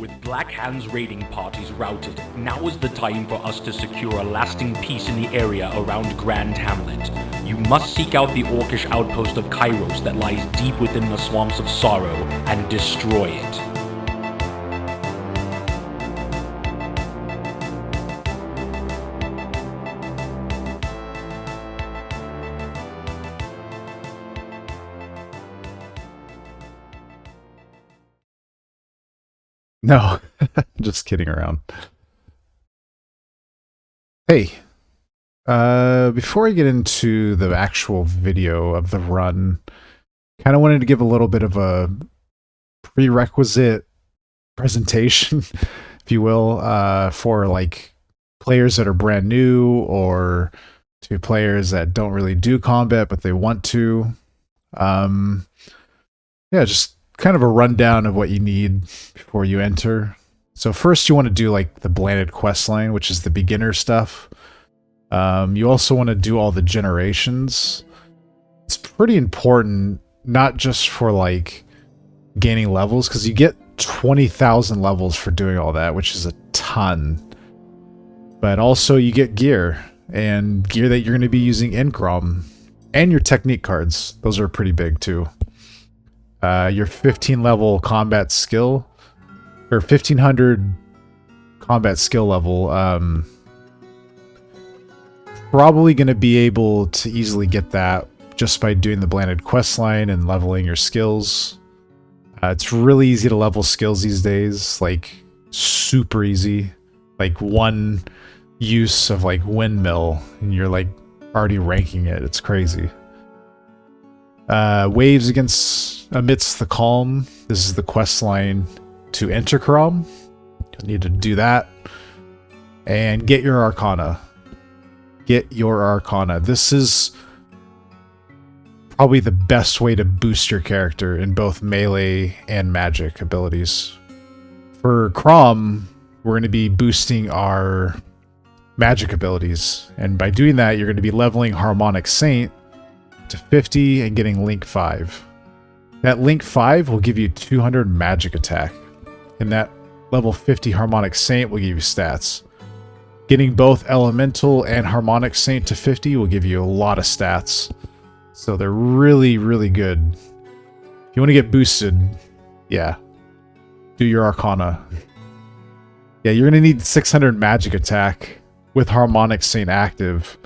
With Black Hand's raiding parties routed, now is the time for us to secure a lasting peace in the area around Grand Hamlet. You must seek out the orcish outpost of Kairos that lies deep within the Swamps of Sorrow and destroy it. No, just kidding around. Hey, before I get into the actual video of the run, kind of wanted to give a little bit of a prerequisite presentation, if you will, for like players that are brand new or to players that don't really do combat but they want to. Yeah, just kind of a rundown of what you need before you enter. So first you want to do like the blanded quest line, which is the beginner stuff. You also want to do all the generations. It's pretty important, not just for like gaining levels, because you get 20,000 levels for doing all that, which is a ton. But also you get gear, and gear that you're going to be using in Crom, and your technique cards. Those are pretty big too. Your 15 level combat skill, or 1500 combat skill level, probably going to be able to easily get that just by doing the blanded quest line and leveling your skills. It's really easy to level skills these days, like super easy. Like one use of like windmill and you're like already ranking it. It's crazy. Waves amidst the calm. This is the quest line to enter Crom. You'll need to do that. And get your Arcana. Get your Arcana. This is probably the best way to boost your character in both melee and magic abilities. For Crom, we're going to be boosting our magic abilities. And by doing that, you're going to be leveling Harmonic Saint to 50 and getting Link 5. That Link 5 will give you 200 magic attack, and that level 50 Harmonic Saint will give you stats. Getting both Elemental and Harmonic Saint to 50 will give you a lot of stats, so they're really, really good. If you want to get boosted, yeah, do your Arcana. Yeah, you're going to need 600 magic attack with Harmonic Saint active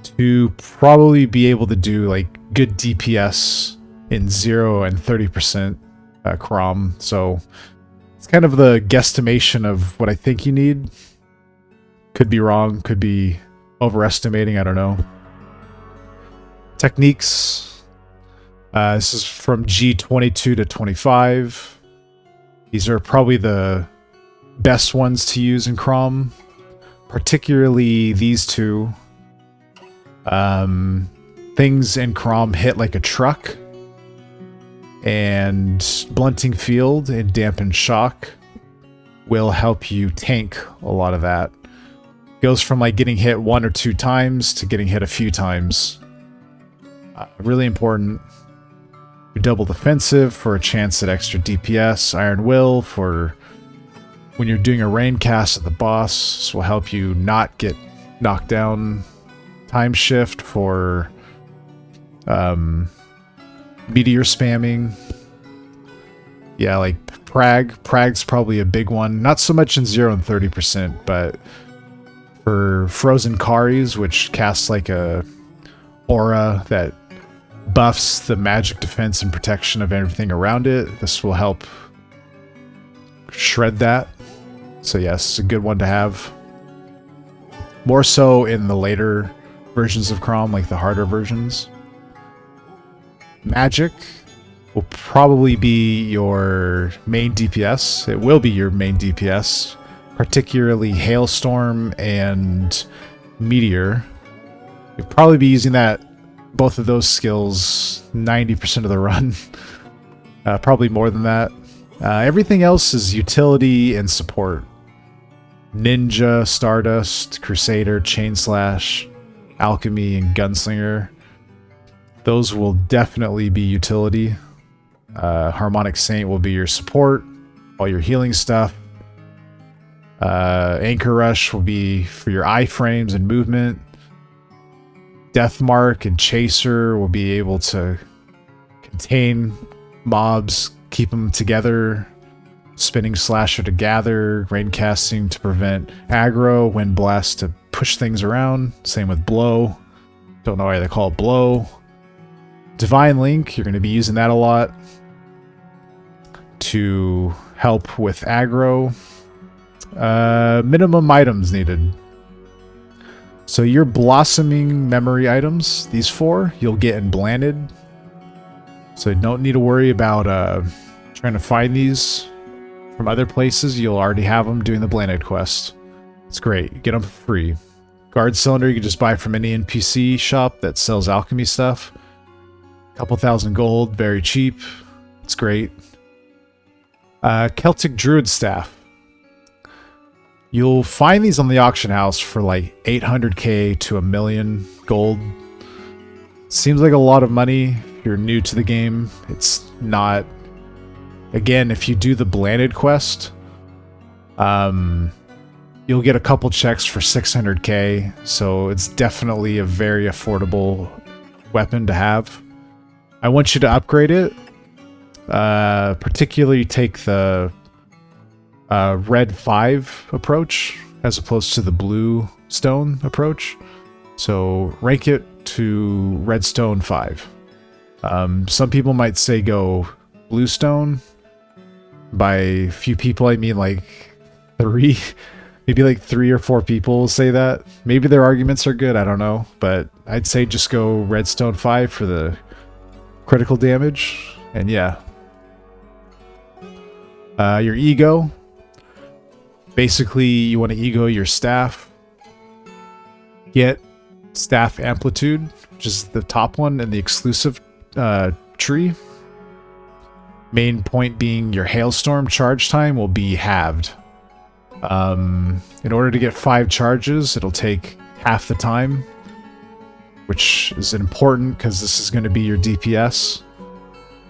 to probably be able to do like good DPS in 0 and 30% Crom. So it's kind of the guesstimation of what I think you need. Could be wrong, could be overestimating, I don't know. Techniques. This is from G22 to 25. These are probably the best ones to use in Crom, particularly these two. Things in Crom hit like a truck, and Blunting Field and Dampen Shock will help you tank a lot of that. Goes from like getting hit 1 or 2 times to getting hit a few times. Really important. Your double defensive for a chance at extra DPS. Iron Will for when you're doing a rain cast at the boss. This will help you not get knocked down. Time Shift for meteor spamming. Yeah, like Prag's probably a big one. Not so much in 0 and 30%, but for Frozen Karis, which casts like a aura that buffs the magic defense and protection of everything around it, this will help shred that. So yes, it's a good one to have. More so in the later versions of Crom, like the harder versions. Magic will probably be your main DPS. It will be your main DPS, particularly Hailstorm and Meteor. You'll probably be using both of those skills 90% of the run. Probably more than that. Everything else is utility and support. Ninja, Stardust, Crusader, Chainslash, Alchemy, and Gunslinger. Those will definitely be utility. Harmonic Saint will be your support. all your healing stuff. Anchor Rush will be for your iframes and movement. Death Mark and Chaser will be able to contain mobs, keep them together. Spinning Slasher to gather. Rain Casting to prevent aggro. Wind Blast to push things around. Same with Blow. Don't know why they call it Blow. Divine Link, you're going to be using that a lot to help with aggro. Minimum items needed. So your blossoming memory items, these 4, you'll get in Blanded. So you don't need to worry about trying to find these from other places. You'll already have them doing the Blanded quest. It's great. You get them for free. Guard Cylinder you can just buy from any NPC shop that sells alchemy stuff. Couple thousand gold, very cheap. It's great. Celtic Druid Staff. You'll find these on the auction house for like 800k to 1 million gold. Seems like a lot of money if you're new to the game. It's not. Again, if you do the Blanded quest, you'll get a couple checks for 600k, so it's definitely a very affordable weapon to have. I want you to upgrade it. Particularly take the red 5 approach as opposed to the blue stone approach. So rank it to redstone 5. Some people might say go blue stone. By a few people, I mean like 3. Maybe like 3 or 4 people say that. Maybe their arguments are good, I don't know. But I'd say just go redstone 5 for the critical damage. And yeah. Your ego. Basically, you want to ego your staff. Get staff amplitude, which is the top one in the exclusive tree. Main point being your hailstorm charge time will be halved. In order to get 5 charges, it'll take half the time, which is important because this is going to be your DPS.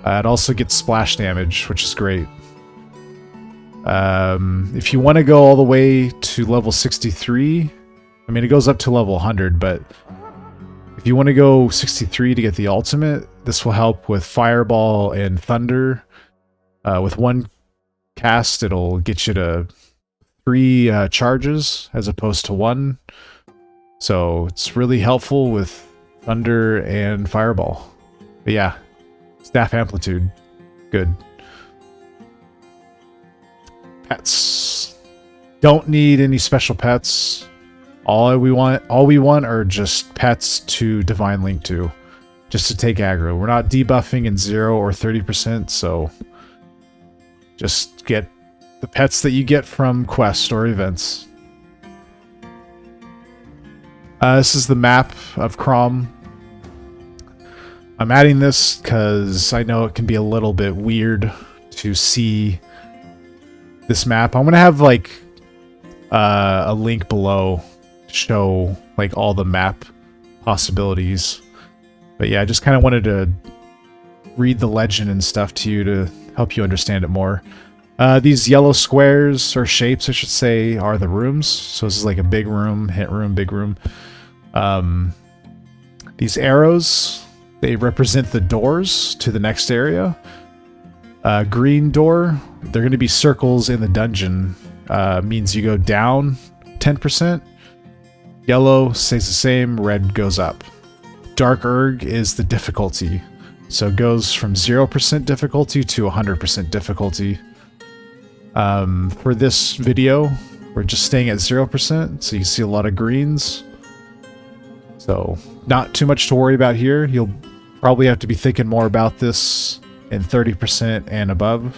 It also gets splash damage, which is great. If you want to go all the way to level 63, I mean, it goes up to level 100, but if you want to go 63 to get the ultimate, this will help with Fireball and Thunder. With 1 cast, it'll get you to 3 charges as opposed to 1. So it's really helpful with Thunder and Fireball. But yeah, staff amplitude, good. Pets. Don't need any special pets. All we want are just pets to Divine Link to. Just to take aggro. We're not debuffing in 0 or 30%, so just get the pets that you get from quests or events. This is the map of Crom. I'm adding this because I know it can be a little bit weird to see this map. I'm gonna have like a link below to show like all the map possibilities. But yeah, I just kind of wanted to read the legend and stuff to you to help you understand it more. These yellow squares, or shapes I should say, are the rooms. So this is like a big room, hint room, big room. These arrows, they represent the doors to the next area. Green door, they're going to be circles in the dungeon. Means you go down 10%. Yellow stays the same, red goes up. Dark Erg is the difficulty. So it goes from 0% difficulty to 100% difficulty. For this video, we're just staying at 0%, so you see a lot of greens. So not too much to worry about here. You'll probably have to be thinking more about this in 30% and above.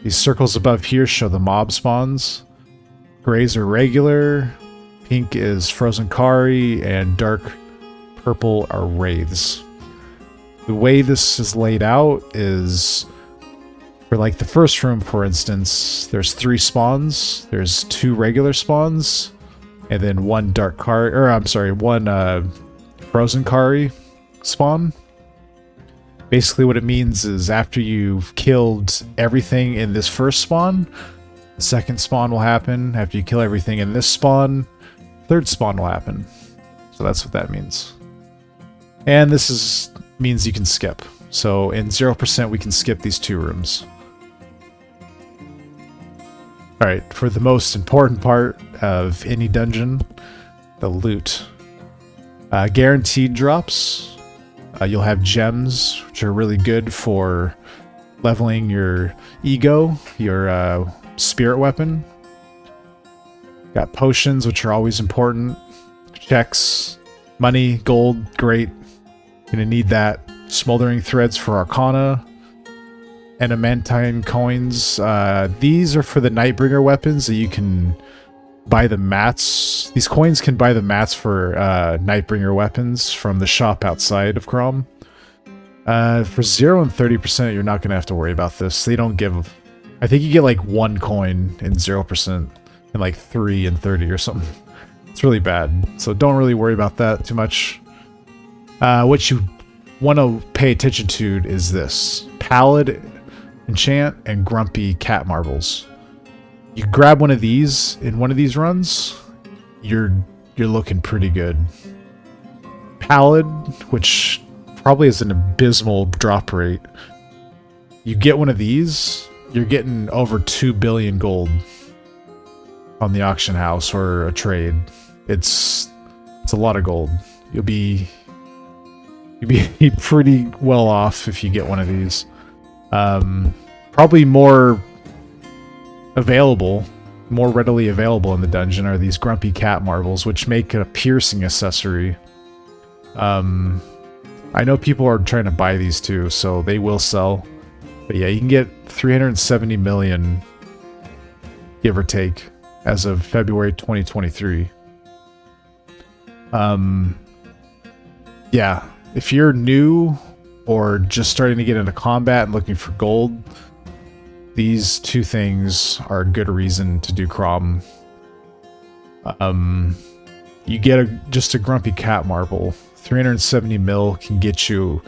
These circles above here show the mob spawns. Grays are regular, pink is frozen Kari, and dark purple are wraiths. The way this is laid out is, for like the first room, for instance, there's 3 spawns. There's 2 regular spawns, and then 1 dark Kari, or I'm sorry, 1 frozen Kari spawn. Basically what it means is after you've killed everything in this first spawn, the second spawn will happen. After you kill everything in this spawn, third spawn will happen. So that's what that means. And this means you can skip. So in 0% we can skip these 2 rooms. Alright, for the most important part of any dungeon, the loot. Guaranteed drops. You'll have gems, which are really good for leveling your ego, your spirit weapon. Got potions, which are always important. Checks, money, gold, great. Gonna need that. Smoldering threads for Arcana. Adamantine coins. These are for the Nightbringer weapons that you can buy the mats. These coins can buy the mats for Nightbringer weapons from the shop outside of Crom. For 0 and 30%, you're not going to have to worry about this. They don't give... I think you get like 1 coin in 0% and like 3 and 30 or something. It's really bad. So don't really worry about that too much. What you want to pay attention to is this. Pallid enchant and grumpy cat marbles. You grab one of these in one of these runs, you're looking pretty good. Pallid, which probably has an abysmal drop rate. You get one of these, you're getting over 2 billion gold on the auction house or a trade. It's a lot of gold. You'll be pretty well off if you get one of these. Probably more readily available in the dungeon are these grumpy cat marbles, which make a piercing accessory. I know people are trying to buy these too, so they will sell. But yeah, you can get 370 million, give or take, as of February 2023. Yeah, if you're new or just starting to get into combat and looking for gold, these 2 things are a good reason to do Crom. You get just a grumpy cat marble. 370 mil can get you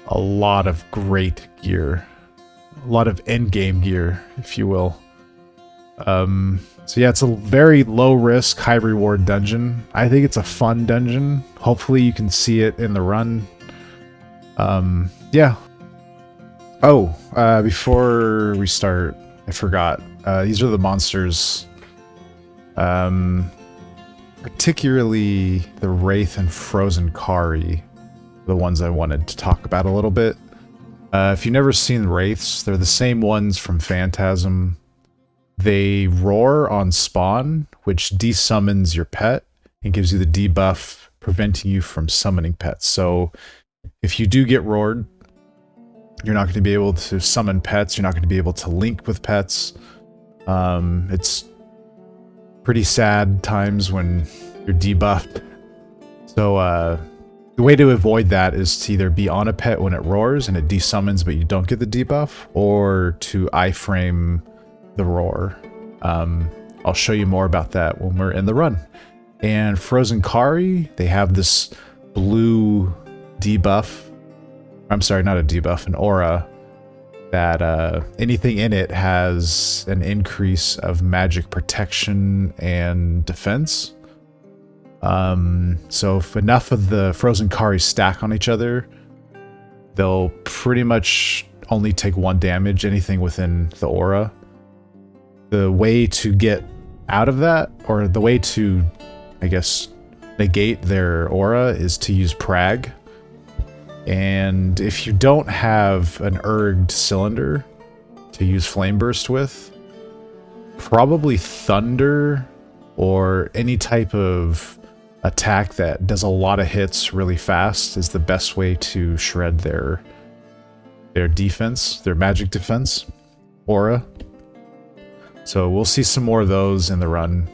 a lot of great gear. A lot of endgame gear, if you will. So yeah, it's a very low risk, high reward dungeon. I think it's a fun dungeon. Hopefully you can see it in the run. Yeah. Oh, before we start, I forgot. These are the monsters. Particularly the Wraith and Frozen Kari, the ones I wanted to talk about a little bit. If you've never seen Wraiths, they're the same ones from Phantasm. They roar on spawn, which desummons your pet and gives you the debuff, preventing you from summoning pets. So if you do get roared, you're not going to be able to summon pets. You're not going to be able to link with pets. It's pretty sad times when you're debuffed. So the way to avoid that is to either be on a pet when it roars and it desummons but you don't get the debuff, or to iframe the roar. I'll show you more about that when we're in the run. And Frozen Kari, they have this blue debuff. I'm sorry, not a debuff, an aura, that anything in it has an increase of magic protection and defense. So if enough of the Frozen Kari stack on each other, they'll pretty much only take 1 damage, anything within the aura. The way to get out of that, or the way to, I guess, negate their aura, is to use Prag. And if you don't have an erged cylinder to use Flame Burst with, probably Thunder or any type of attack that does a lot of hits really fast is the best way to shred their defense, their magic defense aura. So we'll see some more of those in the run.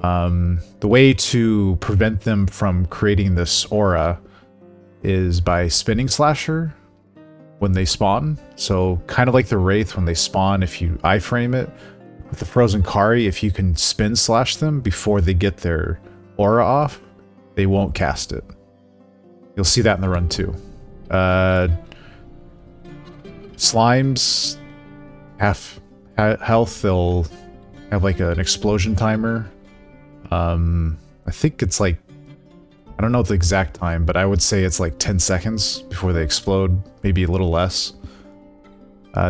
The way to prevent them from creating this aura is by spinning slasher when they spawn. So kind of like the Wraith when they spawn, if you iframe it, with the Frozen Kari, if you can spin slash them before they get their aura off, they won't cast it. You'll see that in the run too. Slimes, half health, they'll have like an explosion timer. I think it's like, I don't know the exact time, but I would say it's like 10 seconds before they explode, maybe a little less.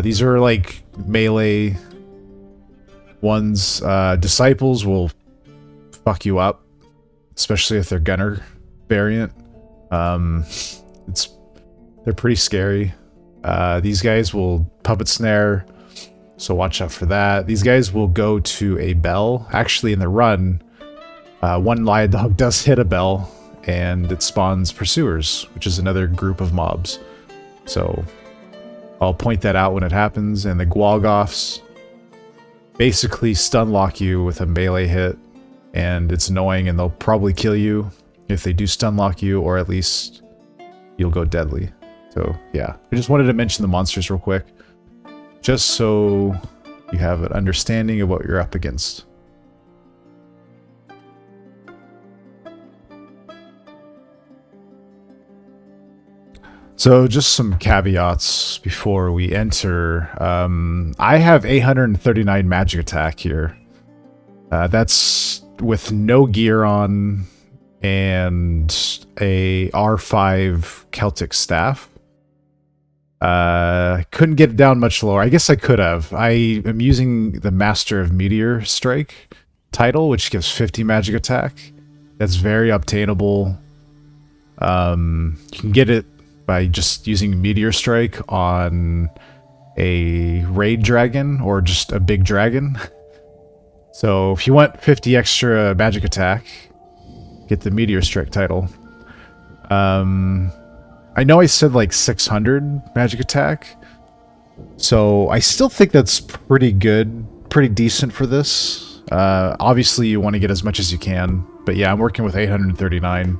These are like melee ones. Disciples will fuck you up, especially if they're gunner variant. They're pretty scary. These guys will puppet snare, so watch out for that. These guys will go to a bell. Actually, in the run, one Lion Dog does hit a bell, and it spawns pursuers, which is another group of mobs. So I'll point that out when it happens. And the Gwalgoffs basically stun lock you with a melee hit, and it's annoying, and they'll probably kill you if they do stun lock you, or at least you'll go deadly. So yeah, I just wanted to mention the monsters real quick, just so you have an understanding of what you're up against. So just some caveats before we enter. I have 839 magic attack here. That's with no gear on and a R5 Celtic staff. Couldn't get it down much lower. I guess I could have. I am using the Master of Meteor Strike title, which gives 50 magic attack. That's very obtainable. You can get it by just using Meteor Strike on a raid dragon or just a big dragon. So if you want 50 extra magic attack, get the Meteor Strike title. I know I said like 600 magic attack, so I still think that's pretty good, pretty decent for this. Obviously you want to get as much as you can, but yeah, I'm working with 839.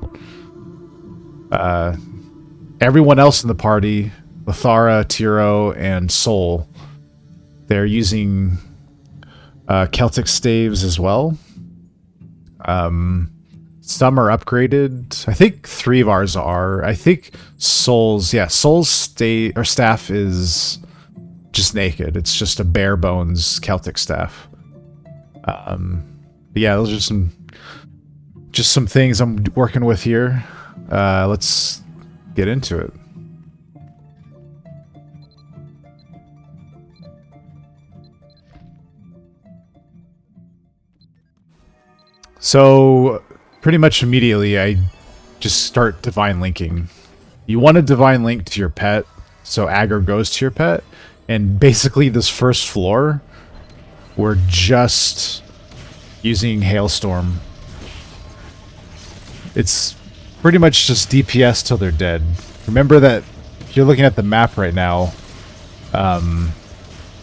Everyone else in the party, Lithara, Tiro, and Sol, they're using Celtic staves as well. Some are upgraded. I think 3 of ours are. I think Sol's staff is just naked. It's just a bare bones Celtic staff. But yeah, those are just some things I'm working with here. Let's get into it. So pretty much immediately I just start divine linking. You want to divine link to your pet, so aggro goes to your pet, and basically this first floor we're just using Hailstorm. It's pretty much just DPS till they're dead. Remember that if you're looking at the map right now,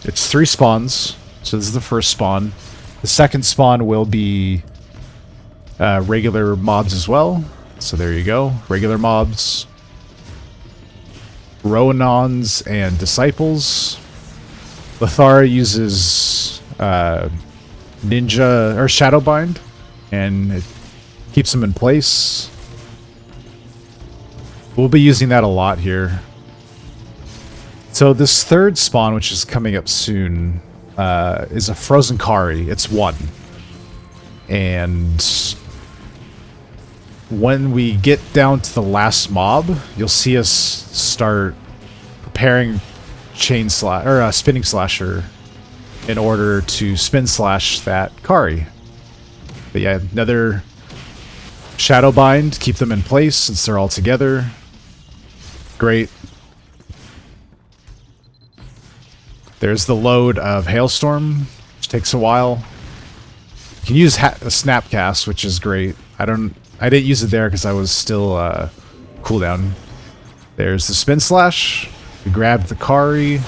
it's 3 spawns. So this is the first spawn. The second spawn will be regular mobs as well. So there you go. Regular mobs. Roanons and Disciples. Lithara uses Ninja or Shadowbind, and it keeps them in place. We'll be using that a lot here. So this third spawn, which is coming up soon, is a Frozen Kari. It's 1. And when we get down to the last mob, you'll see us start preparing Spinning Slasher in order to Spin Slash that Kari. But yeah, another Shadowbind, keep them in place since they're all together. Great. There's the load of Hailstorm, which takes a while. You can use a Snapcast, which is great. I didn't use it there because I was still cooldown. There's the Spin Slash. We grabbed the Kari.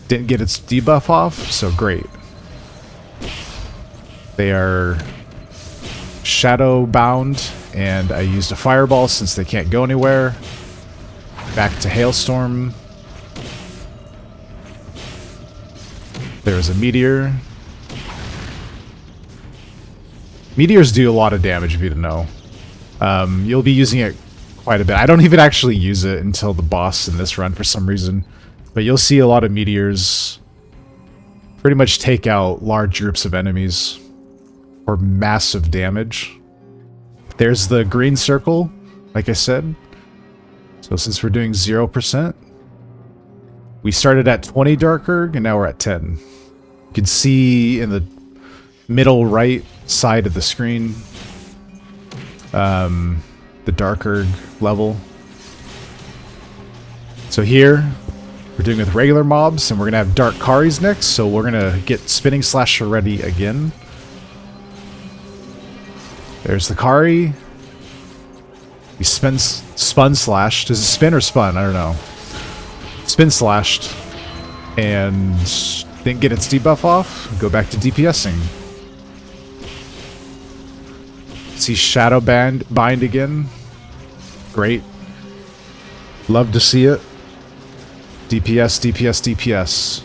Didn't get its debuff off, so great. They are shadow bound, and I used a fireball since they can't go anywhere. Back to Hailstorm. There's a meteor. Meteors do a lot of damage, if you didn't know. You'll be using it quite a bit. I don't even actually use it until the boss in this run for some reason. But you'll see a lot of meteors pretty much take out large groups of enemies for massive damage. There's the green circle, like I said. So since we're doing 0%, we started at 20 darker, and now we're at 10. You can see in the middle right side of the screen, the darker level. So here, we're doing with regular mobs, and we're going to have Dark Karis next, so we're going to get Spinning Slasher ready again. There's the Kari. He spun slashed. Is it spin or spun? I don't know. Spin slashed. And didn't get its debuff off. Go back to DPSing. See Shadow Bind again. Great. Love to see it. DPS, DPS, DPS.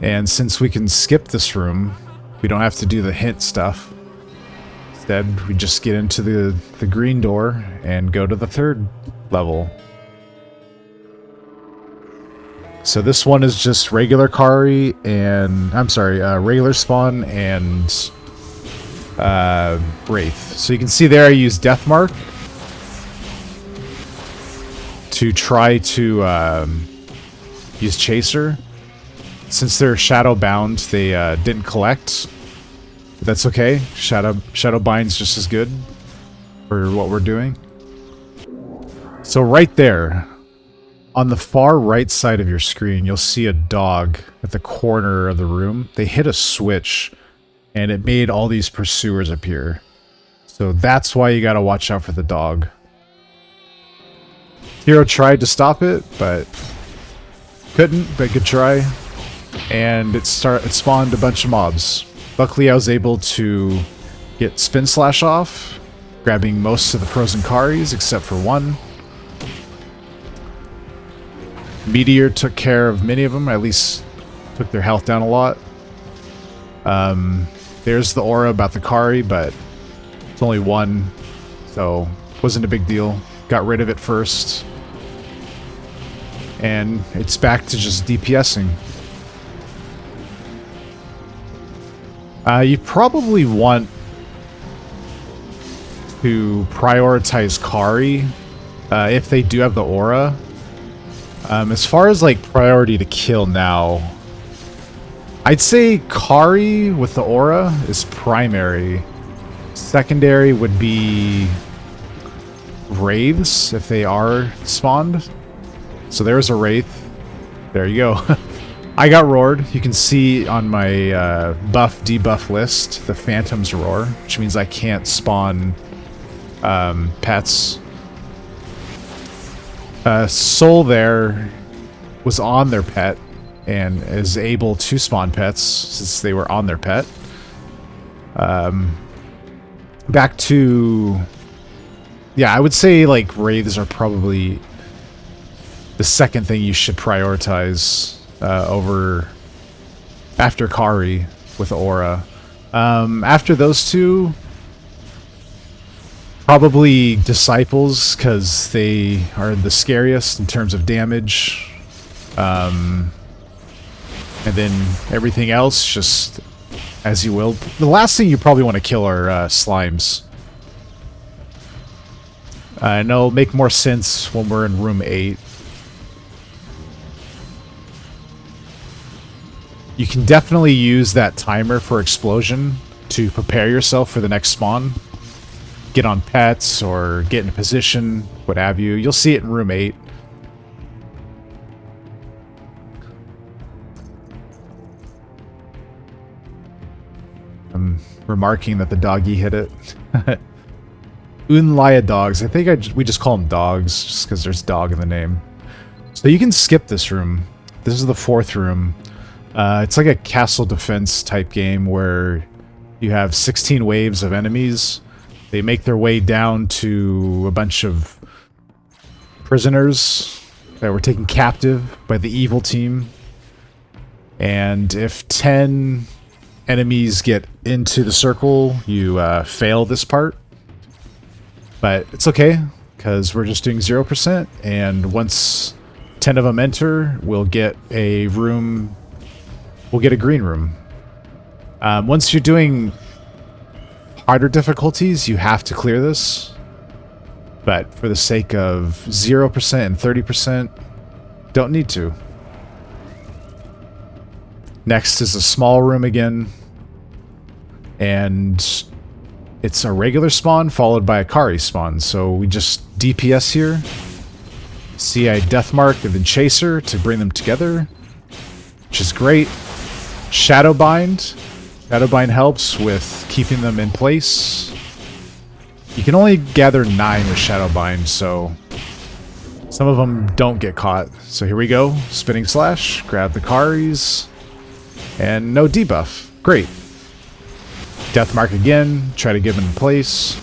And since we can skip this room, we don't have to do the hint stuff. Instead, we just get into the green door and go to the third level. So this one is just regular Kari and... I'm sorry, regular spawn and Wraith. So you can see there I use Deathmark to try to use Chaser. Since they're shadow bound, they didn't collect. But that's okay. Shadow bind's just as good for what we're doing. So right there, on the far right side of your screen, you'll see a dog at the corner of the room. They hit a switch, and it made all these pursuers appear. So that's why you gotta watch out for the dog. Hero tried to stop it, but couldn't, but good try. And it spawned a bunch of mobs. Luckily, I was able to get Spin Slash off, grabbing most of the frozen Karis except for one. Meteor took care of many of them, at least took their health down a lot. There's the aura about the Kari, but it's only one, so wasn't a big deal. Got rid of it first. And it's back to just DPSing. You probably want to prioritize Kari if they do have the aura. As far as like priority to kill now, I'd say Kari with the aura is primary. Secondary would be Wraiths if they are spawned. So there's a Wraith. There you go. I got roared. You can see on my buff debuff list the Phantom's Roar, which means I can't spawn pets. Soul there was on their pet and is able to spawn pets since they were on their pet. Back to... Yeah, I would say like Wraiths are probably the second thing you should prioritize over after Kari with Aura. After those two, probably Disciples, because they are the scariest in terms of damage. And then everything else, just as you will. The last thing you probably want to kill are Slimes. And it'll make more sense when we're in room 8. You can definitely use that timer for explosion to prepare yourself for the next spawn. Get on pets or get in a position, what have you. You'll see it in room 8. I'm remarking that the doggy hit it. Unlaya dogs. I think we just call them dogs just because there's dog in the name. So you can skip this room. This is the 4th room. It's like a castle defense type game where you have 16 waves of enemies. They make their way down to a bunch of prisoners that were taken captive by the evil team. And if 10 enemies get into the circle, you fail this part. But it's okay, because we're just doing 0%, and once 10 of them enter, we'll get a room, we'll get a green room. Once you're doing harder difficulties, you have to clear this, but for the sake of 0% and 30%, don't need to. Next is a small room again, and it's a regular spawn followed by a Kari spawn, so we just DPS here. See, I Deathmark and then Chaser to bring them together, which is great. Shadowbind. Shadowbind helps with keeping them in place. You can only gather 9 with Shadowbind, so some of them don't get caught. So here we go. Spinning Slash, grab the Karis, and no debuff. Great. Deathmark again, try to give them in place.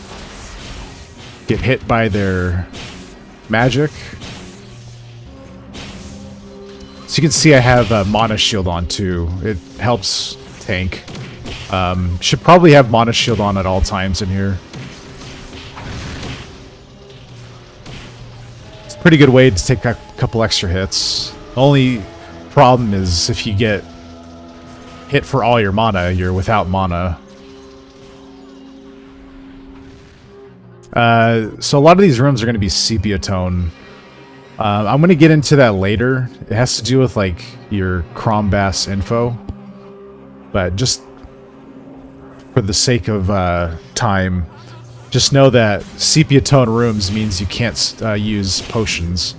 Get hit by their magic. So you can see I have a Mana Shield on too. It helps tank. Should probably have Mana Shield on at all times in here. It's a pretty good way to take a couple extra hits. The only problem is if you get hit for all your mana, you're without mana. So a lot of these rooms are going to be sepia tone. I'm going to get into that later. It has to do with like your Crom Bas info. But just for the sake of time, just know that sepia tone rooms means you can't use potions.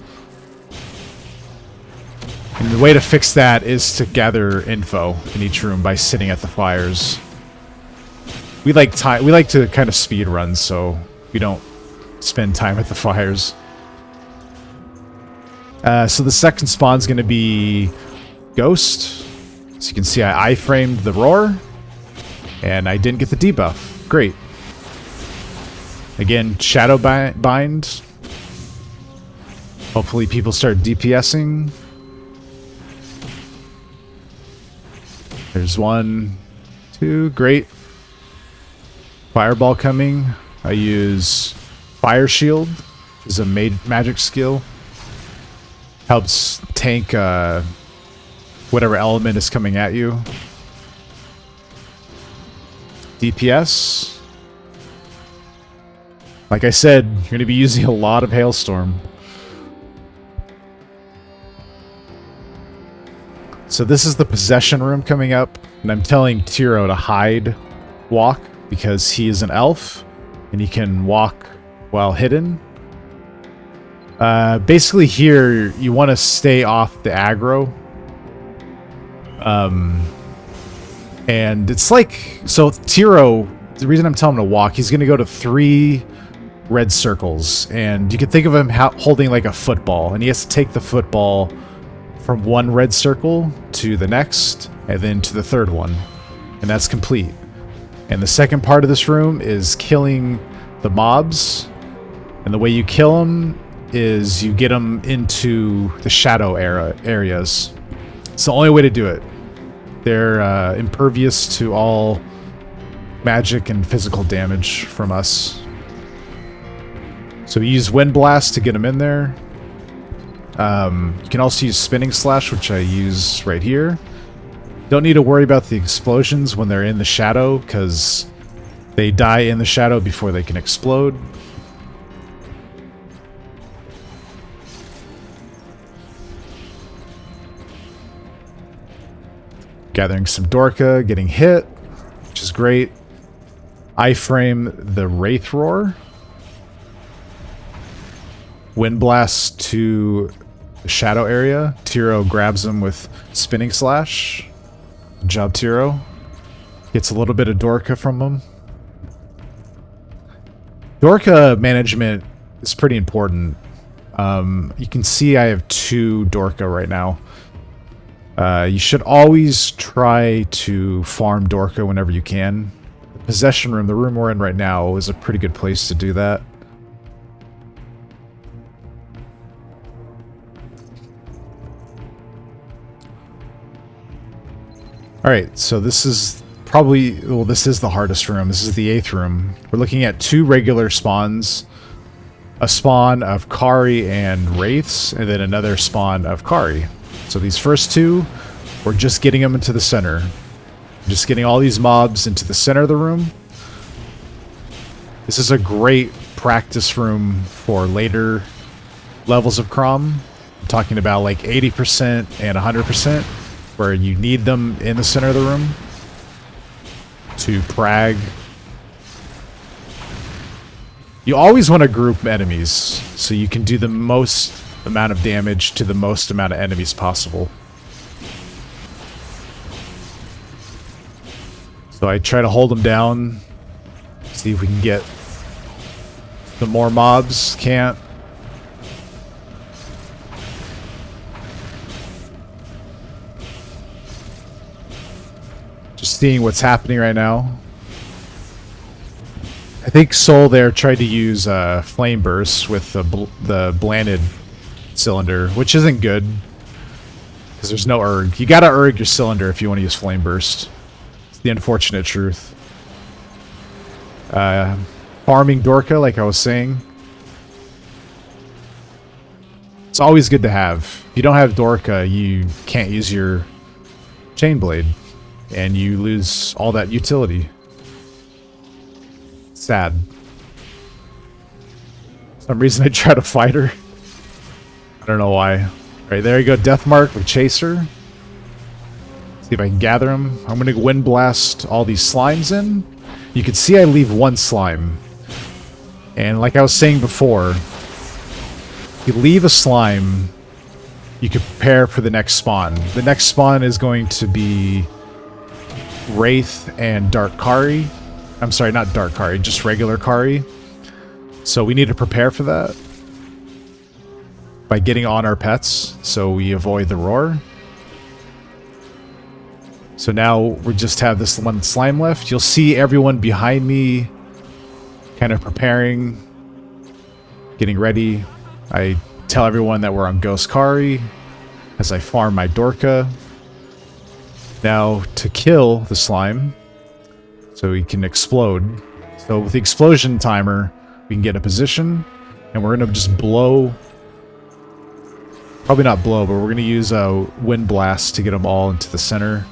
And the way to fix that is to gather info in each room by sitting at the fires. We like to kind of speed run, so we don't spend time at the fires. So the second spawn's going to be Ghost. So you can see I iframed the Roar, and I didn't get the debuff. Great. Again, Shadowbind. Hopefully people start DPSing. There's 1, 2, great. Fireball coming. I use Fire Shield, which is a magic skill. Helps tank whatever element is coming at you. DPS. Like I said, you're going to be using a lot of Hailstorm. So this is the possession room coming up, and I'm telling Tiro to hide walk because he is an elf and he can walk while hidden. Basically here you want to stay off the aggro. And it's like, so Tiro, the reason I'm telling him to walk, he's going to go to 3 red circles, and you can think of him holding like a football, and he has to take the football from one red circle to the next, and then to the third one, and that's complete. And the second part of this room is killing the mobs, and the way you kill them is you get them into the shadow areas. It's the only way to do it. They're impervious to all magic and physical damage from us. So we use Wind Blast to get them in there. You can also use Spinning Slash, which I use right here. Don't need to worry about the explosions when they're in the shadow, because they die in the shadow before they can explode. Gathering some Dorka, getting hit, which is great. Iframe the Wraith Roar. Wind Blast to the shadow area. Tiro grabs him with Spinning Slash. Good job, Tiro. Gets a little bit of Dorka from him. Dorka management is pretty important. You can see I have 2 Dorka right now. You should always try to farm Dorka whenever you can. The possession room, the room we're in right now, is a pretty good place to do that. Alright, so this is probably, well, this is the hardest room. This is the 8th room. We're looking at 2 regular spawns. a spawn of Kari and Wraiths, and then another spawn of Kari. So these first two, we're just getting them into the center. Just getting all these mobs into the center of the room. This is a great practice room for later levels of Crom. I'm talking about like 80% and 100%, where you need them in the center of the room to prag. You always want to group enemies so you can do the most amount of damage to the most amount of enemies possible. So I try to hold them down, see if we can get some more mobs. Can't. Just seeing what's happening right now. I think Soul there tried to use Flame Burst with the Blanded cylinder, which isn't good because there's no erg. You gotta erg your cylinder if you want to use Flame Burst. It's the unfortunate truth. Farming Dorka, like I was saying. It's always good to have. If you don't have Dorka, you can't use your Chain Blade, and you lose all that utility. Sad. For some reason I try to fight her. I don't know why. Alright, there you go. Death Mark with Chaser. See if I can gather him. I'm going to Wind Blast all these slimes in. You can see I leave one slime. And like I was saying before, if you leave a slime, you can prepare for the next spawn. The next spawn is going to be Wraith and Dark Kari. I'm sorry, not Dark Kari, just regular Kari. So we need to prepare for that by getting on our pets so we avoid the roar. So now we just have this one slime left. You'll see everyone behind me kind of preparing, getting ready. I tell everyone that we're on Ghost Kari as I farm my Dorka. Now to kill the slime, so he can explode. So with the explosion timer, we can get a position, and we're going to just blow. Probably not blow, but we're going to use a Wind Blast to get them all into the center.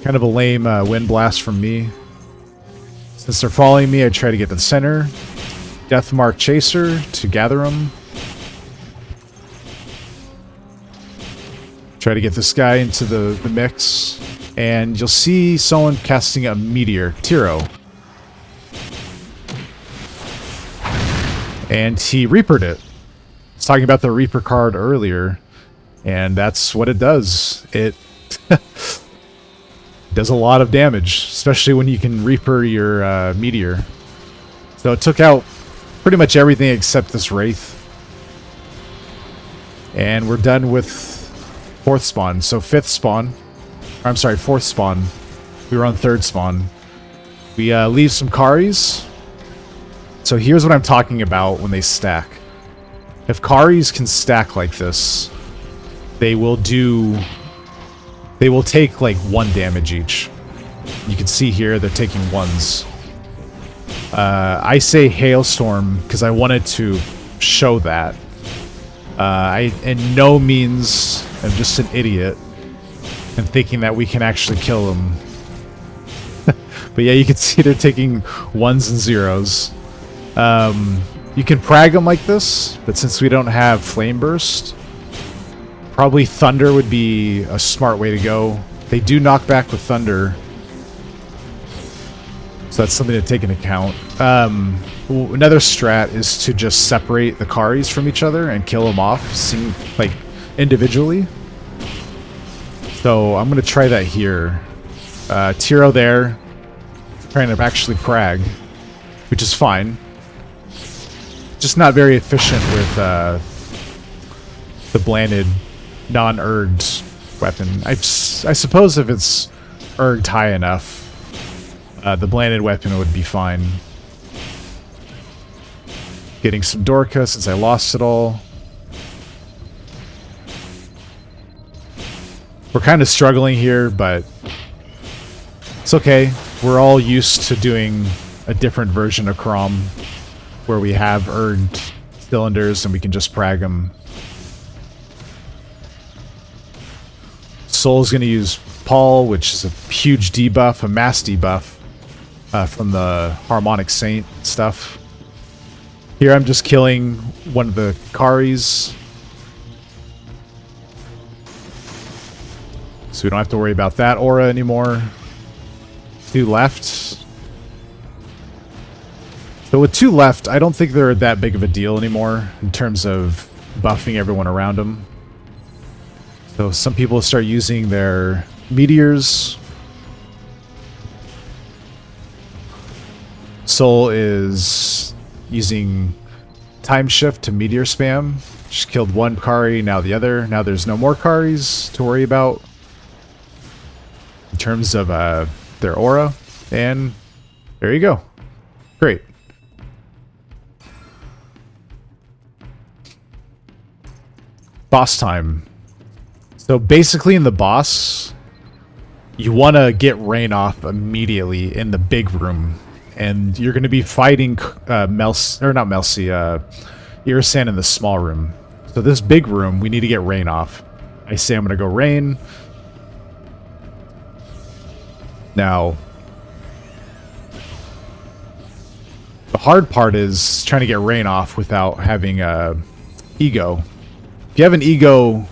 Kind of a lame Wind Blast from me. Since they're following me, I try to get to the center. Death Mark Chaser to gather them. Try to get this guy into the mix. And you'll see someone casting a meteor, Tiro. And he Reapered it. I was talking about the Reaper card earlier, and that's what it does. It does a lot of damage, especially when you can Reaper your meteor. So it took out pretty much everything except this Wraith. And we're done with fourth spawn. So fifth spawn. I'm sorry, fourth spawn. We were on third spawn. We leave some Karis. So here's what I'm talking about when they stack. If Karis can stack like this, they will take like 1 damage each. You can see here they're taking 1s. I say Hailstorm because I wanted to show that. I in no means am just an idiot and thinking that we can actually kill them. But yeah, you can see they're taking 1s and 0s. You can prag them like this, but since we don't have Flame Burst, probably Thunder would be a smart way to go. They do knock back with Thunder, so that's something to take into account. Another strat is to just separate the Karis from each other and kill them off, like individually. So I'm gonna try that here. Tiro there, trying to actually prag, which is fine. Just not very efficient with the blanded, non-erged weapon. I suppose if it's erged high enough, the blanded weapon would be fine. Getting some Dorka since I lost it all. We're kind of struggling here, but it's okay. We're all used to doing a different version of Crom. where we have earned cylinders and we can just prag them. Soul's going to use Paul, which is a huge debuff, a mass debuff from the Harmonic Saint stuff. Here I'm just killing one of the Karis, so we don't have to worry about that aura anymore. 2 left. So with 2 left, I don't think they're that big of a deal anymore in terms of buffing everyone around them. So some people start using their meteors. Soul is using time shift to meteor spam. Just killed 1 Kari, now the other. Now there's no more Karis to worry about in terms of their aura. And there you go. Great. Boss time. So basically in the boss, you want to get rain off immediately in the big room. And you're going to be fighting Irisan in the small room. So this big room, we need to get rain off. I say I'm going to go rain. Now, the hard part is trying to get rain off without having ego. If you have an ego,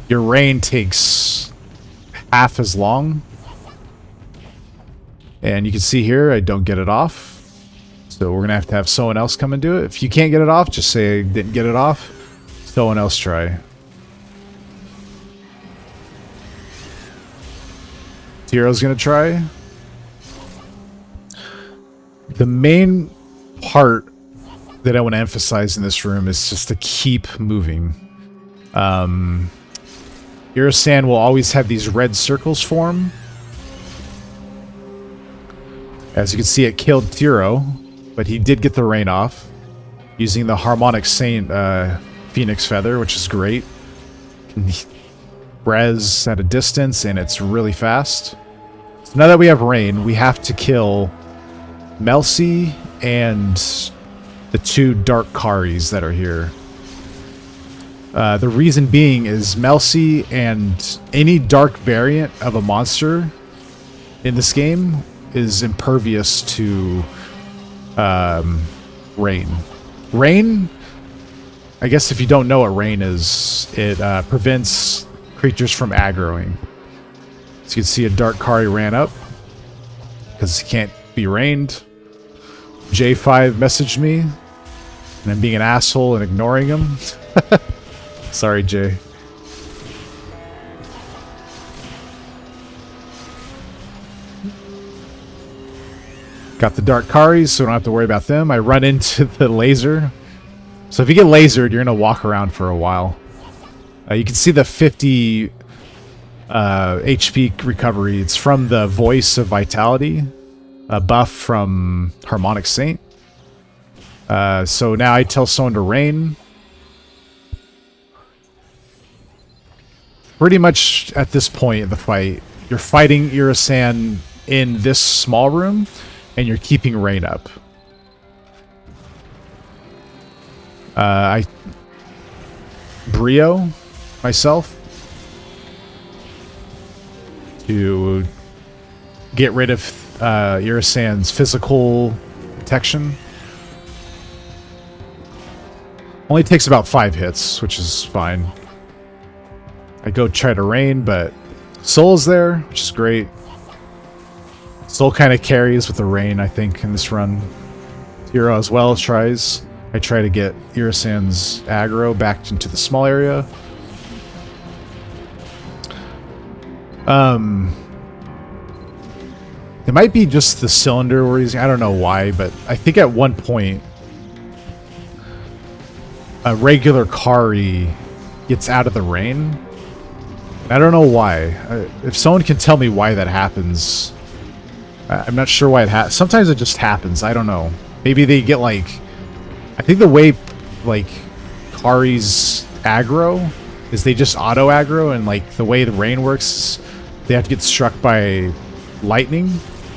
your rain takes half as long. And you can see here, I don't get it off. So we're going to have someone else come and do it. If you can't get it off, just say I didn't get it off. Someone else try. Tiro's going to try. The main part that I want to emphasize in this room is just to keep moving. Irisan will always have these red circles form. As you can see, it killed Tiro, but he did get the rain off using the Harmonic Saint Phoenix Feather, which is great. Res at a distance, and it's really fast. So now that we have rain, we have to kill Melcy and the 2 dark Karis that are here. The reason being is Melcy and any dark variant of a monster in this game is impervious to rain. Rain, I guess if you don't know what rain is, it prevents creatures from aggroing. So you can see a dark Kari ran up because he can't be rained. J5 messaged me, and I'm being an asshole and ignoring him. Sorry, Jay. Got the dark Karis, so we don't have to worry about them. I run into the laser. So if you get lasered, you're going to walk around for a while. You can see the 50 HP recovery. It's from the Voice of Vitality, a buff from Harmonic Saint. So now I tell someone to rain. Pretty much at this point in the fight, you're fighting Irisan in this small room, and you're keeping rain up. I Brio myself to get rid of Irisan's physical protection. Only takes about 5 hits, which is fine. I go try to rain, but Soul's there, which is great. Soul kind of carries with the rain, I think, in this run. Tiro as well tries. I try to get Irisan's aggro back into the small area. It might be just the cylinder we're using. I don't know why, but I think at one point a regular Kari gets out of the rain. I don't know why. If someone can tell me why that happens, I'm not sure why it happens. Sometimes it just happens. I don't know. Maybe they get like... I think the way like Kari's aggro is they just auto aggro, and like the way the rain works is they have to get struck by lightning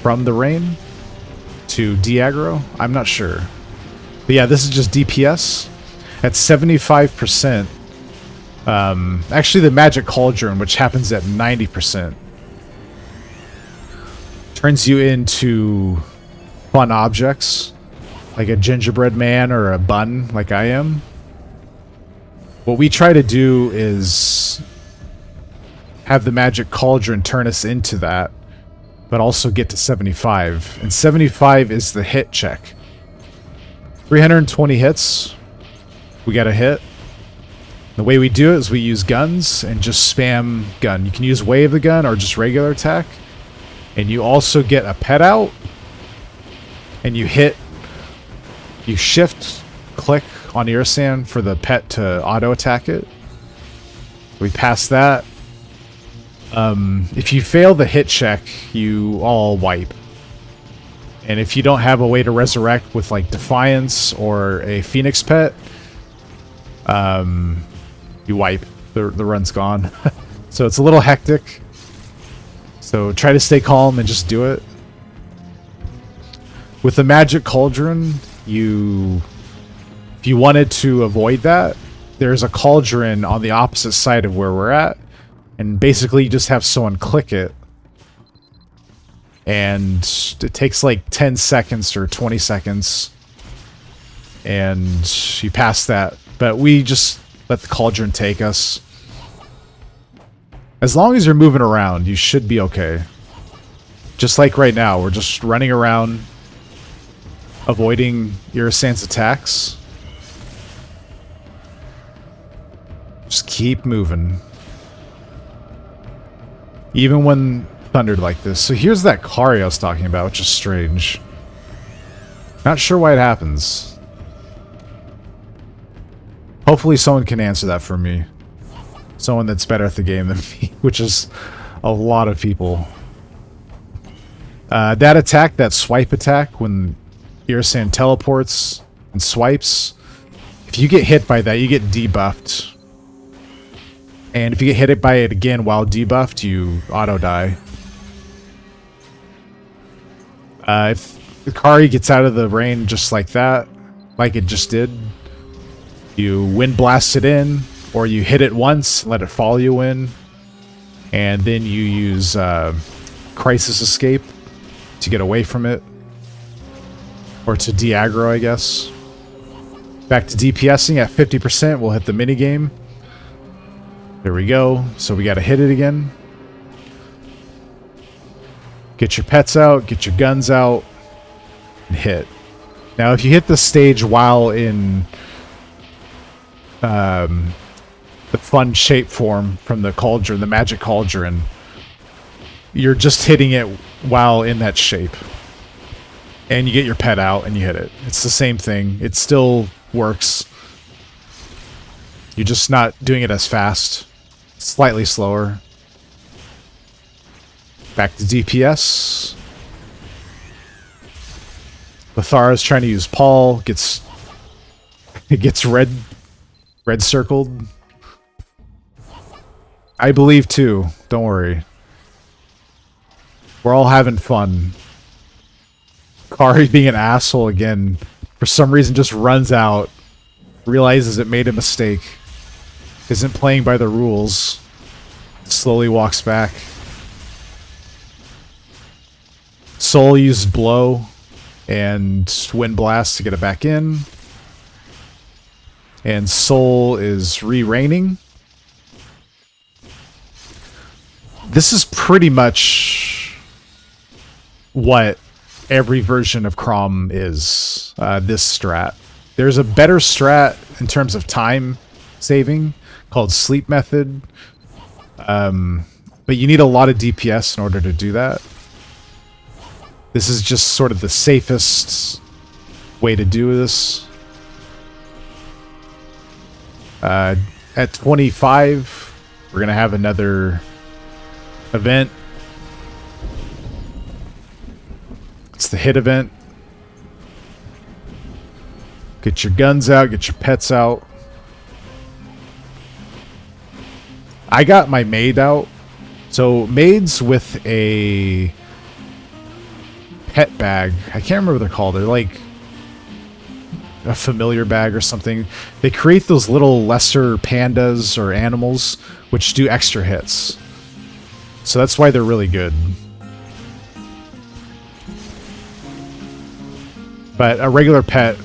from the rain to de-aggro. I'm not sure. But yeah, this is just DPS. At 75%, actually the Magic Cauldron, which happens at 90%, turns you into fun objects, like a gingerbread man or a bun, like I am. What we try to do is have the Magic Cauldron turn us into that, but also get to 75. And 75 is the hit check. 320 hits, we got a hit. The way we do it is we use guns and just spam gun. You can use wave the gun or just regular attack. And you also get a pet out. And you shift, click on Irisan for the pet to auto attack it. We pass that. If you fail the hit check, you all wipe. And if you don't have a way to resurrect with like Defiance or a Phoenix pet, you wipe. The run's gone. So it's a little hectic. So try to stay calm and just do it. With the Magic Cauldron, if you wanted to avoid that, there's a cauldron on the opposite side of where we're at. And basically you just have someone click it. And it takes like 10 seconds or 20 seconds. And you pass that. But we just let the cauldron take us. As long as you're moving around, you should be okay. Just like right now, we're just running around, avoiding Irisan's attacks. Just keep moving. Even when thundered like this. So here's that Kari I was talking about, which is strange. Not sure why it happens. Hopefully someone can answer that for me. Someone that's better at the game than me, which is a lot of people. That attack, that swipe attack, when Irisan teleports and swipes, if you get hit by that, you get debuffed. And if you get hit by it again while debuffed, you auto-die. If the Kari gets out of the rain just like that, like it just did, you wind blast it in, or you hit it once, let it follow you in, and then you use Crisis Escape to get away from it. Or to de-aggro, I guess. Back to DPSing at 50%, we'll hit the minigame. There we go. So we gotta hit it again. Get your pets out, get your guns out, and hit. Now if you hit the stage while in the fun shape form from the cauldron, the Magic Cauldron, you're just hitting it while in that shape. And you get your pet out and you hit it. It's the same thing. It still works. You're just not doing it as fast. Slightly slower. Back to DPS. Bathara's trying to use Paul. It gets red circled. I believe too. Don't worry. We're all having fun. Kari being an asshole again, for some reason just runs out, realizes it made a mistake, isn't playing by the rules, slowly walks back. Soul used Blow and Wind Blast to get it back in. And Soul is re-raining. This is pretty much what every version of Crom is, this strat. There's a better strat in terms of time saving called Sleep Method. But you need a lot of DPS in order to do that. This is just sort of the safest way to do this. At 25, we're going to have another event. It's the hit event. Get your guns out, get your pets out. I got my maid out. So maids with a pet bag. I can't remember what they're called. They're like a familiar bag or something, they create those little lesser pandas or animals which do extra hits. So that's why they're really good. But a regular pet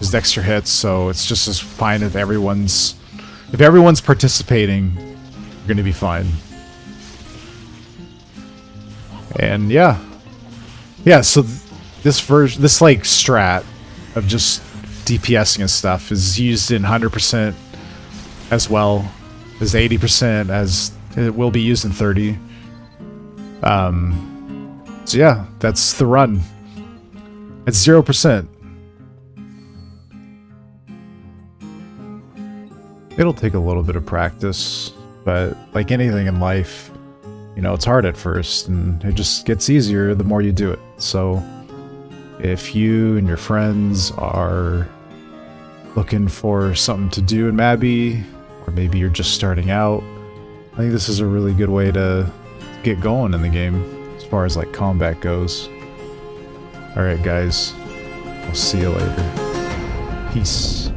is extra hits, so it's just as fine if everyone's participating, you're gonna be fine. And yeah. Yeah, so this like strat of just DPSing and stuff is used in 100% as well as 80%, as it will be used in 30. So yeah, that's the run. It's 0%. It'll take a little bit of practice, but like anything in life, you know, it's hard at first, and it just gets easier the more you do it. So if you and your friends are looking for something to do in Mabby, or maybe you're just starting out, I think this is a really good way to get going in the game as far as like combat goes. Alright guys, I'll see you later. Peace.